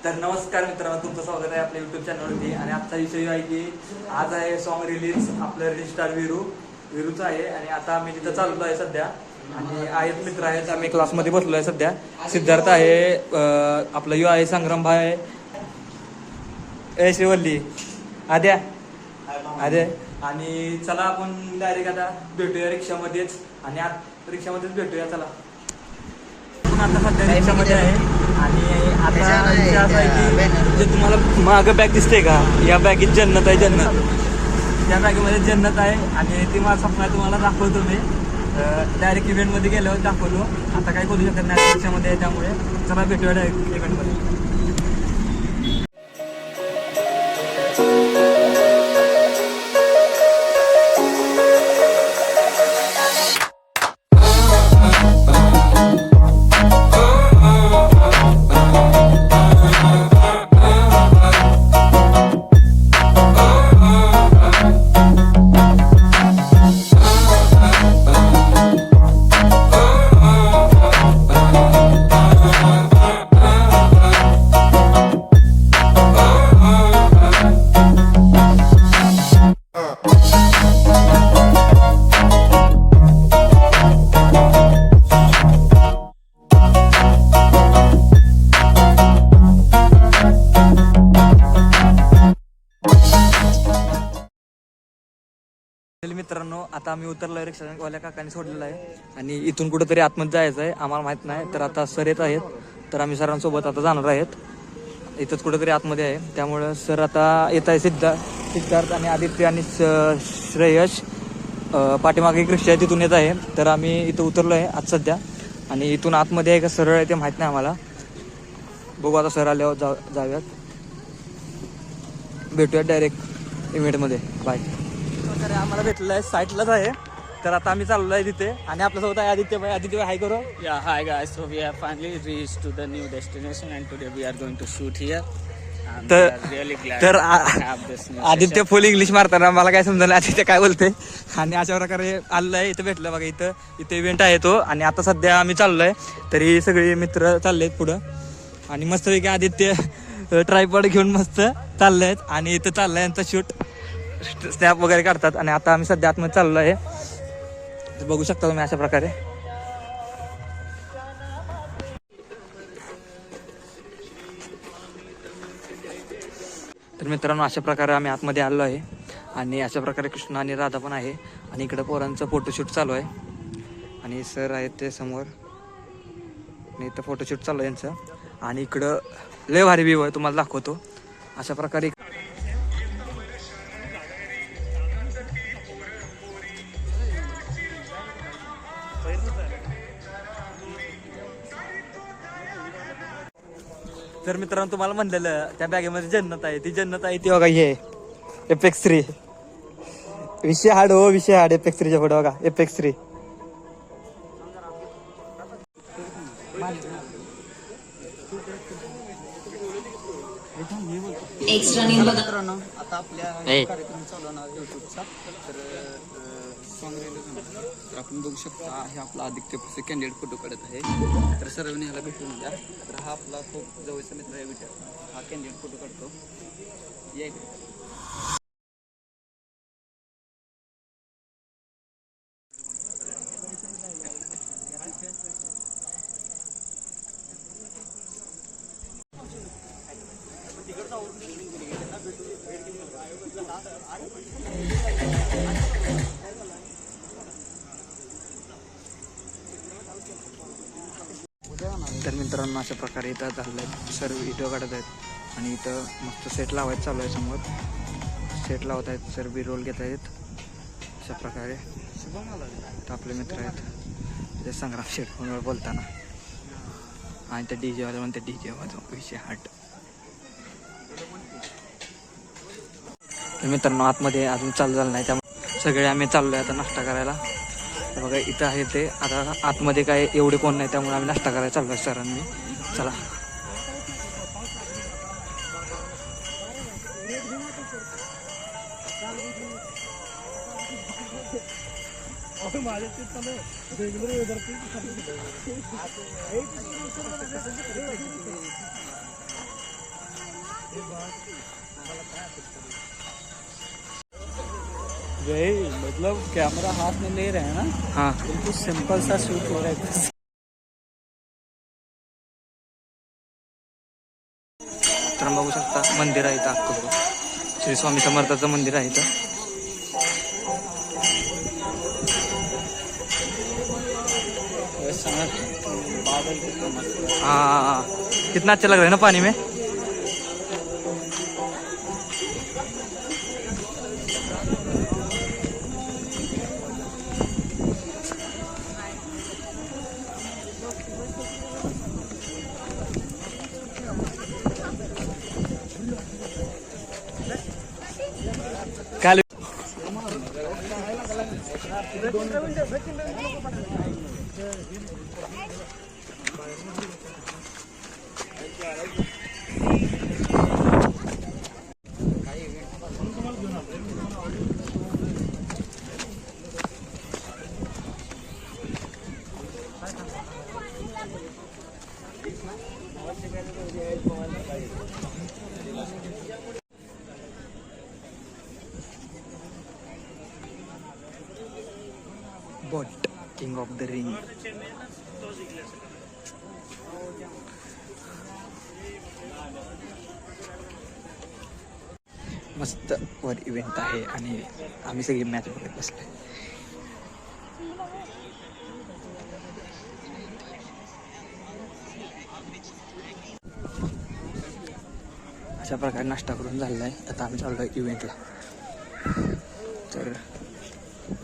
तर नमस्कार मित्रांनो, तुमचं स्वागत आहे आपल्या यूट्यूब चॅनलवरती. आणि आजचा विषय आहे की आज आहे सॉन्ग रिलीज. आपलं रिलीज स्टार विरूचं आहे. आणि आता आम्ही तिथं चाललो आहे सध्या. आणि आहेत मित्र आहेत, आम्ही क्लासमध्ये बसलो आहे सध्या. सिद्धार्थ आहे, आपला यू आहे संग्राम भाई, श्रीवल्ली, आद्या आद्या. आणि चला आपण डायरेक्ट आता भेटूया रिक्षामध्येच. आणि रिक्षामध्येच भेटूया. चला आता सध्या रिक्षामध्ये आहे. आणि आता विषय असा आहे की जे तुम्हाला मागं बॅग दिसते का, या बॅगेत जन्नत आहे. जन्नत, त्या बॅगेमध्ये जन्नत आहे. आणि ती माझं स्वप्न आहे, तुम्हाला दाखवतो मी. डायरेक्ट इव्हेंटमध्ये गेल्यावर दाखवलो. आता काही करू शकत नाही रिक्षामध्ये आहे, त्यामुळे चला भेटूया डायरेक्ट इव्हेंटमध्ये. मित्रांनो, आता आम्ही उतरलोय. रिक्षावाल्या काकांनी सोडलेला आहे. आणि इथून कुठेतरी आतमध्ये जायचं आहे, आम्हाला माहित नाही. तर आता सर येत आहेत, तर आम्ही सरांसोबत आता जाणार आहेत. इथंच कुठेतरी आतमध्ये आहे, त्यामुळं सर आता येत आहे. सिद्धार्थ आणि आदित्य आणि श्रेयश पाठीमागे एक रिक्षा आहे, तिथून येत आहे. तर आम्ही इथं उतरलो आहे आज सध्या. आणि इथून आतमध्ये आहे का सरळ आहे ते माहीत नाही आम्हाला. बघू आता सर आल्यावर जाऊयात. भेटूयात डायरेक्ट इव्हेंटमध्ये. बाय. तर आम्हाला भेटलेलं आहे, साईटलाच आहे. तर आता आम्ही चाललो आहे तिथे. आणि आपल्यासोबत आहे आदित्य भाई. आदित्य भाई, हाय करो. Yeah, hi guys. So we have finally reached to the new destination, and today we are going to shoot here. And we are really glad तर to have this new Aditya session. Full English मारताना मला काय समजलं आदित्य काय बोलते. आणि अशा प्रकारे आलेलं आहे. इथं भेटलं बघा, इथं इव्हेंट आहे तो. आणि आता सध्या आम्ही चाललोय. तरी सगळे मित्र चाललेत पुढं. आणि मस्तपैकी आदित्य ट्रायपॉड घेऊन मस्त चाललेत. आणि इथं चाललंय यांचा शूट, स्नॅप वगैरे काढतात. आणि आता आम्ही सध्या आतमध्ये चाललो आहे. बघू शकता तुम्ही अशा प्रकारे. तर मित्रांनो, अशा प्रकारे आम्ही आतमध्ये आलो आहे. आणि अशा प्रकारे कृष्ण आणि राधा पण आहे. आणि इकडं पोरांचं फोटोशूट चालू आहे. आणि सर आहेत ते समोर. आणि इथं फोटोशूट चालू आहे यांचं. आणि इकडं लय भारी व्ह्यू आहे, तुम्हाला दाखवतो. अशा प्रकारे तर मित्रांनो, तुम्हाला म्हणलेलं त्या बॅगेमध्ये जन्नत आहे. ती जन्नत आहे ती बघा, हे एपेक्स 3 विषय हाड. हो, विषय हाड. एपेक्स 3च्या पुढे बघा, एपेक्स 3. मित्रांनो, आता आपल्या कार्यक्रम चालू होणार युट्यूबचा. तर सॉन्ग रिलीज होणार. तर आपण बघू शकता, हे आपला आदित्य कॅन्डिडेट फोटो काढत आहे. तर सर्वांनी ह्याला भेटून द्या. तर हा आपला खूप जवळचा मित्र आहे विचार. हा कॅन्डिडेट फोटो काढतो. ये तर मित्रांनो, अशा प्रकारे इथं चाललं आहे. सर्व व्हिडिओ काढत आहेत. आणि इथं मस्त सेट लावायचं चालू आहे. समोर सेट लावत आहेत, सर बी रोल घेत आहेत. अशा प्रकारे इथं आपले मित्र आहेत. ते संग्राम शेठ फोनवर बोलताना. आणि त्या DJ वाले म्हणते DJ वाजव, विषय हट. तर मित्रांनो, आतमध्ये अजून चालू झालं नाही, त्यामुळे सगळे आम्ही चाललो आहे आता नाश्ता करायला. बघा इथं आहे ते. आता आतमध्ये काय एवढे कोण नाही, त्यामुळे आम्ही नाश्ता करायला चाललो आहे सरांनी. चला. भाई मतलब कैमरा हाथ में ले रहे हैं ना, हाँ बिल्कुल सिंपल सा शूट हो रहा है बस। तर बघू शकता मंदिर आहे इथं अक्कलकोट, श्री स्वामी समर्थाचं मंदिर आहे इथं. बादल कितना मस्त है। हाँ कितना अच्छा लग रहा है ना पानी में. काल bot king of the ring. मस्त वर इव्हेंट आहे आणि आम्ही सगळी मॅच बघत बसले. अशा प्रकारे नाश्ता करून झालेला आहे. आता आम्ही चाललो आहे इव्हेंटला. तर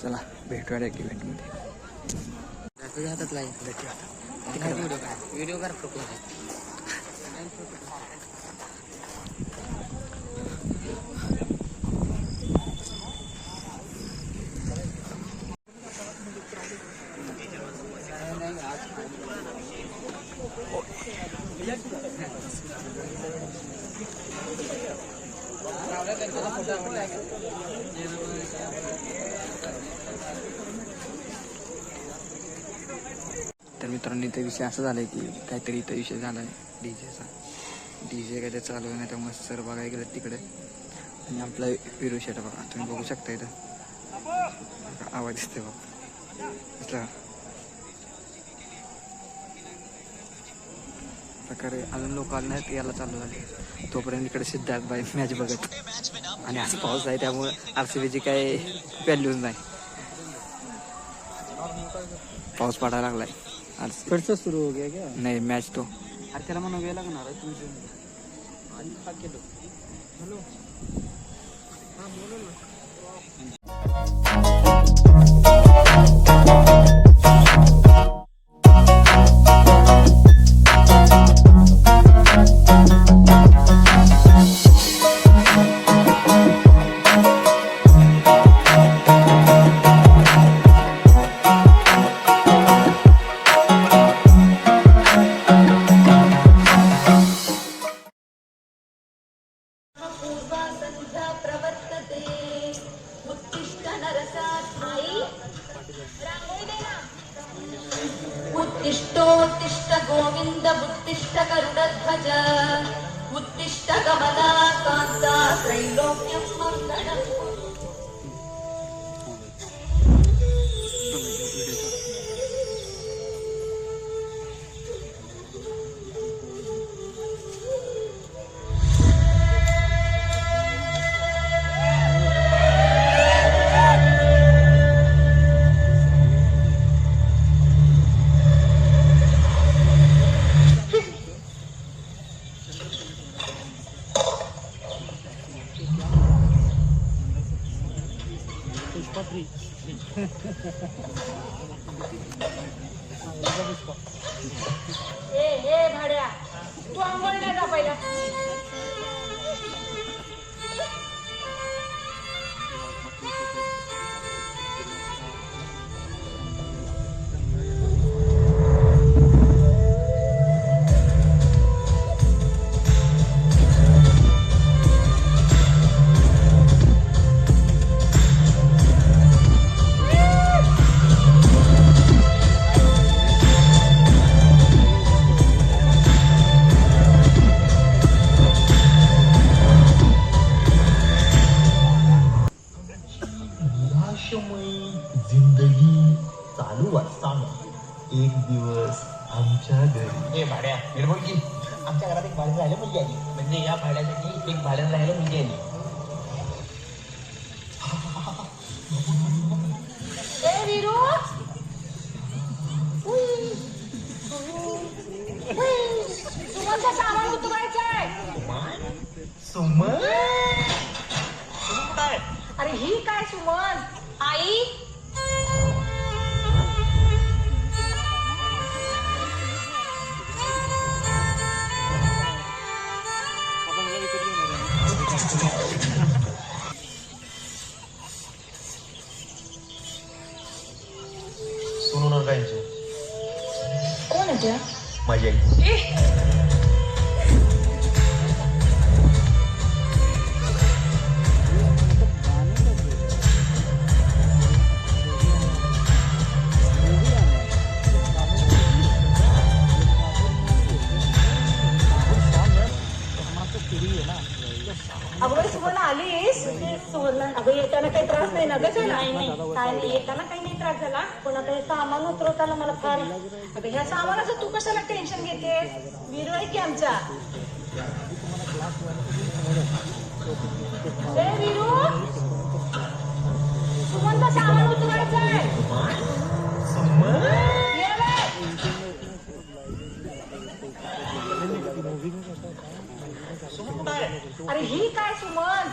चला भेटूया एक इव्हेंटमध्ये. हातातला व्हिडिओ कर तर मित्रांनो इथं विषय असा झाला आहे की काहीतरी इथं विषय झाला आहे डीजेचा. डीजे काय ते चालू आहे नाही त्यामुळे सर बघायला गेलं तिकडे. आणि आपला विरू शेट बघा तुम्ही बघू शकता इथं आवाज दिसते बघा दिसला प्रकारे. अजून लोक आले नाहीत याला चालू झाले तोपर्यंत इकडे सिद्धार्थ बाई मॅच बघत. आणि असं पाऊस आहे त्यामुळे RCBची काही व्हॅल्यूज नाही. पाऊस पडायला लागलाय. फिर से शुरू हो गया क्या? नाही मॅच तो अरे त्याला म्हणून वेळ लागणार आहे तुमचे. आणि हा केलो. हॅलो हां बोलो ना. उत्तिष्ठोत्तिष्ठ गोविन्द उत्तिष्ठ गरुडध्वज उत्तिष्ठ कमला कान्ता त्रैलोक्यं मङ्गलम्. ए भाड्या तू आंघोळीला जा पहिला. दिवस आमच्या घरी. हे भाड्या बोल की आमच्या घरात एक भाड्यानं राहिलं मुलगी आली म्हणजे या भाड्यासाठी एक भाड्यानं राहिलं मुलगी आली. ए विरू सुमनचं सामान उतरवायचंय. सुमन काय अरे ही काय सुमन आई. सोनू नरकांचे कोण आहे त्या? माझी आई. अगं सुमन आलीस. सुमन अगं येताना काही त्रास नाही ना ग झाला? काय नाही येताना काही नाही त्रास झाला पण आता हे सामान उतरवताना मला फार अगं ह्या सामानाचं तू कशाला टेन्शन घेते? विरू आहे की आमचा. ए विरू सुमनचं सामान उतरवायचं आहे. ये रे. अरे ही काय सुमन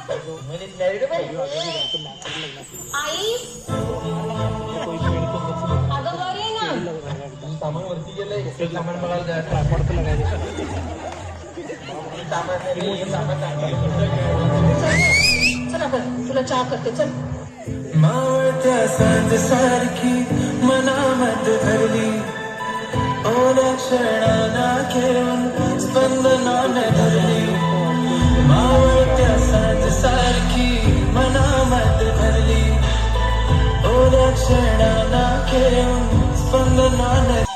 आई. अगं बरी आहे ना. सामान वरती गेलंय सामान मला चल अगं तुला चहा करते चल. मावळत्या सांज सारखी मनामत भरली ओल्या क्षणाना घेऊन स्पंदनाने धरली. मावळत्या सांज सारखी मनामत भरली ओल्या क्षणाना घेऊन स्पंदनाने.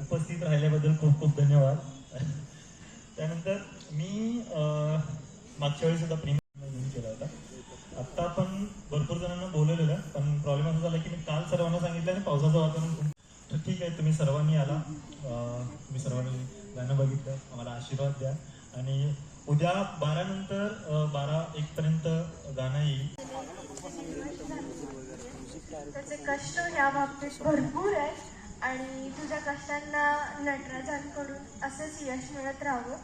उपस्थित राहिल्याबद्दल खूप खूप धन्यवाद. त्यानंतर मी मागच्या वेळी सुद्धा प्रेम घेऊन केला होता. आत्ता आपण भरपूर जणांना बोलवलेलं पण प्रॉब्लेम असा झाला की मी काल सर्वांना सांगितलं आणि पावसाचं वातावरण तर ठीक आहे तुम्ही सर्वांनी आला. तुम्ही सर्वांनी गाणं बघितलं आम्हाला आशीर्वाद द्या आणि उद्या 12 नंतर 12-1 पर्यंत गाणं येईल. त्याचे कष्ट ह्या बाबतीत भरपूर आहेत आणि तुझ्या कष्टांना नटराजांकडून असंच यश मिळत राहावं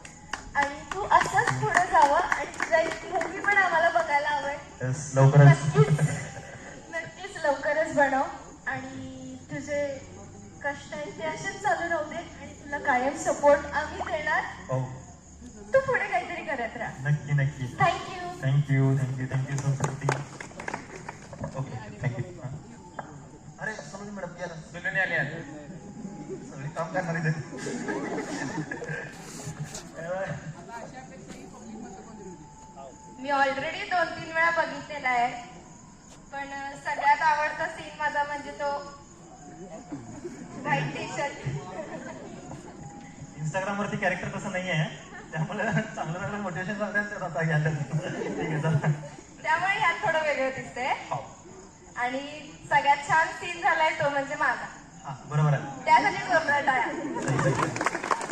आणि तू असंच पुढे जावं आणि तुझा एक मूवी पण आम्हाला बघायला आवडेल. नक्कीच लवकरच बनव आणि तुझे कष्ट आहेत ते असेच चालू राहू दे आणि तुला कायम सपोर्ट आम्ही देणार. तू पुढे काहीतरी करत राहा. नक्की नक्की. थँक्यू. थँक्यू थँक्यू थँक्यू संस्कृती. Okay thank you. अरे समज मॅडम गेला दुल्हने आले आहेत. सगळी काम करणार इथे. मी ऑलरेडी 2-3 वेळा बघितलेला आहे पण सगळ्यात आवडता सीन माझा म्हणजे तो व्हाईट टी शर्ट. इंस्टाग्राम वरती कॅरेक्टर तसं नाही आहे त्यामुळे चांगलं चांगलं मोटिवेशन सांगतात आता घ्यायला. ठीक आहे. आणि सगळ्यात छान सीन झालाय तो म्हणजे माझा. हा बरोबर आहे. त्यासाठी जोरदार टाळ्या.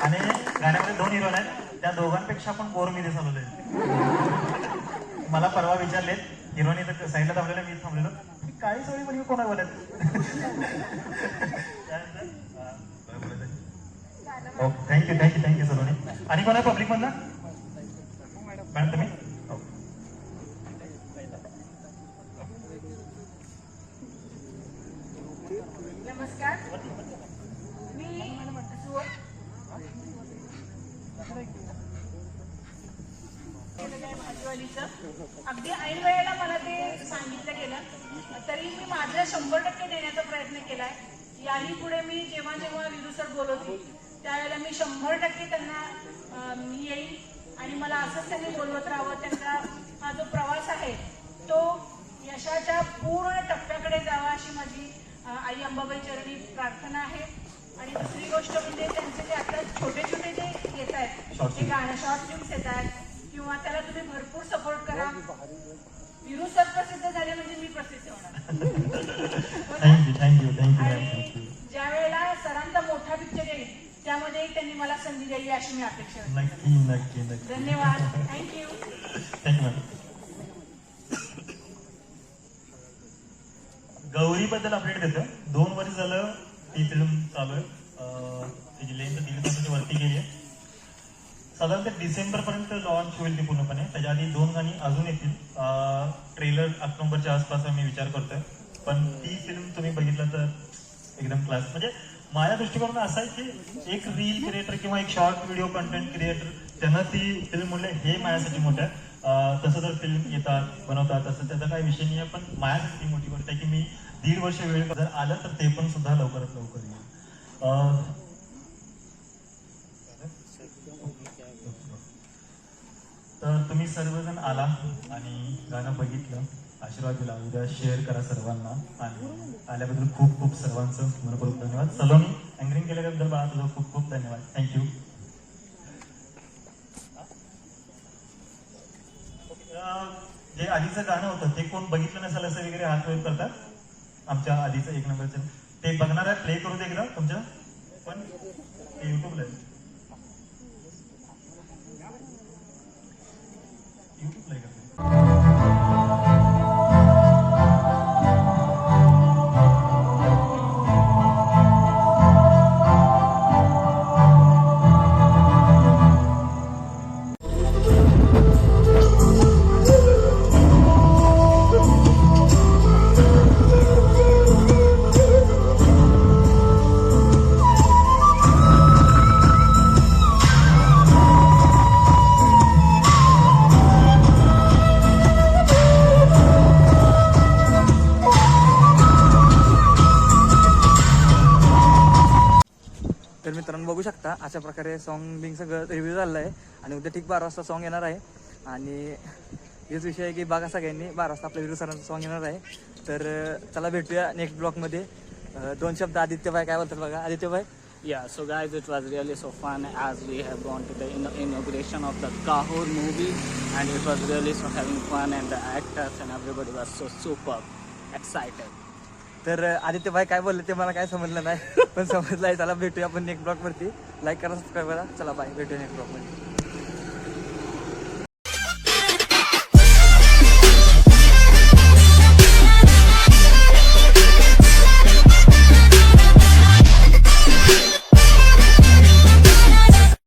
आणि गाण्यामध्ये 2 हिरोईन आहेत, त्या दोघांपेक्षा पण बोर मी दिसवलेले. मला परवा विचारलेत, हिरोईन तर साईडला थांबलेलं, मी थांबलेलो, मी काळी सोळी पण कोणा बोलत. थँक्यू सलोनी. आणि कोणा पब्लिक मधला मॅडम तुम्ही? नमस्कार, मी अगदी ऐन वेळेला मला ते सांगितलं गेलं, तरी मी माझं 100% देण्याचा प्रयत्न केलाय. याही पुढे मी जेव्हा जेव्हा विरू सर बोलवतील त्यावेळेला मी 100% त्यांना मी येईल आणि मला असंच त्यांनी बोलवत राहावं. त्यांचा हा जो प्रवास आहे तो यशाच्या पूर्ण टप्प्याकडे जावा अशी माझी आई अंबाबाई चरणी प्रार्थना आहे. आणि दुसरी गोष्ट म्हणजे त्यांचे जे आता छोटे छोटे जे येत आहेत ते गाणं शॉर्ट फिल्म्स येत आहेत किंवा त्याला तुम्ही भरपूर सपोर्ट करा. विरू सर प्रसिद्ध झाले म्हणजे मी प्रसिद्ध होणार. आणि ज्या वेळेला सरांचा मोठा पिक्चर येईल त्यामध्ये त्यांनी मला संधी द्यावी अशी मी अपेक्षा करते. नक्की. धन्यवाद. थँक्यू. गौरीबद्दल अपडेट देतो. 2 वर्ष झालं ती फिल्म चालू आहे. त्याची लेंथ 1.5 तासाच्या वरती गेली आहे. साधारणतः डिसेंबरपर्यंत लॉन्च होईल ती पूर्णपणे. त्याच्या आधी 2 गाणी अजून येतील. ट्रेलर ऑक्टोबरच्या आसपास मी विचार करतोय. पण ती फिल्म तुम्ही बघितलं तर एकदम क्लास. म्हणजे माझ्या दृष्टिकोनातून असं आहे की एक रील क्रिएटर किंवा एक शॉर्ट व्हिडिओ कंटेंट क्रिएटर त्यांना ती फिल्म म्हणले हे माझ्यासाठी मोठं आहे. तसं जर फिल्म येतात बनवतात तसं त्याचा काही विषय नाही आहे. पण माझ्यासाठी ती मोठी गोष्ट आहे की मी 1.5 वर्ष वेळ जर आलं तर ते पण सुद्धा लवकरात लवकर येईल. तर तुम्ही सर्वजण आला आणि गाणं बघितलं, आशीर्वाद दिला. उद्या शेअर करा सर्वांना. आणि आल्याबद्दल खूप खूप सर्वांचं मनपूर्वक धन्यवाद. सलोनी अँकरिंग केल्याबद्दल बाळा तुझं खूप खूप धन्यवाद. थँक्यू. जे आधीचं गाणं होतं ते कोण बघितलं नसेल असं वगैरे हात वर करतात. आमच्या आधीचं 1 नंबरचं ते बघणार आहे. प्ले करू दे एकदा तुमच्या, पण ते युट्यूबला आहे. युट्यूबला आहे का? तर मित्रांनो बघू शकता अशा प्रकारे सॉन्ग बिंग सगळं रिव्ह्यू झालं आहे. आणि उद्या ठीक 12 वाजता सॉन्ग येणार आहे. आणि हेच विषय आहे की बघा सगळ्यांनी 12 वाजता आपल्या विरू सरांचं सॉन्ग येणार आहे. तर चला भेटूया नेक्स्ट ब्लॉगमध्ये. 2 शब्द आदित्यभाई काय बोलतात बघा. आदित्यभाई. Yeah, so guys, it was really so fun as we have gone to the inauguration of the Kahur movie, and it was really so having fun, and the actors and everybody was so super excited. तर आदित्यभाई काय बोलले ते मला काय समजलं नाही, पण समजलं आहे. चला भेटूया आपण नेक्स्ट ब्लॉगवरती. लाईक करा, सबस्क्राईब करा. चला बाय, भेटूया नेक्स्ट ब्लॉगमध्ये.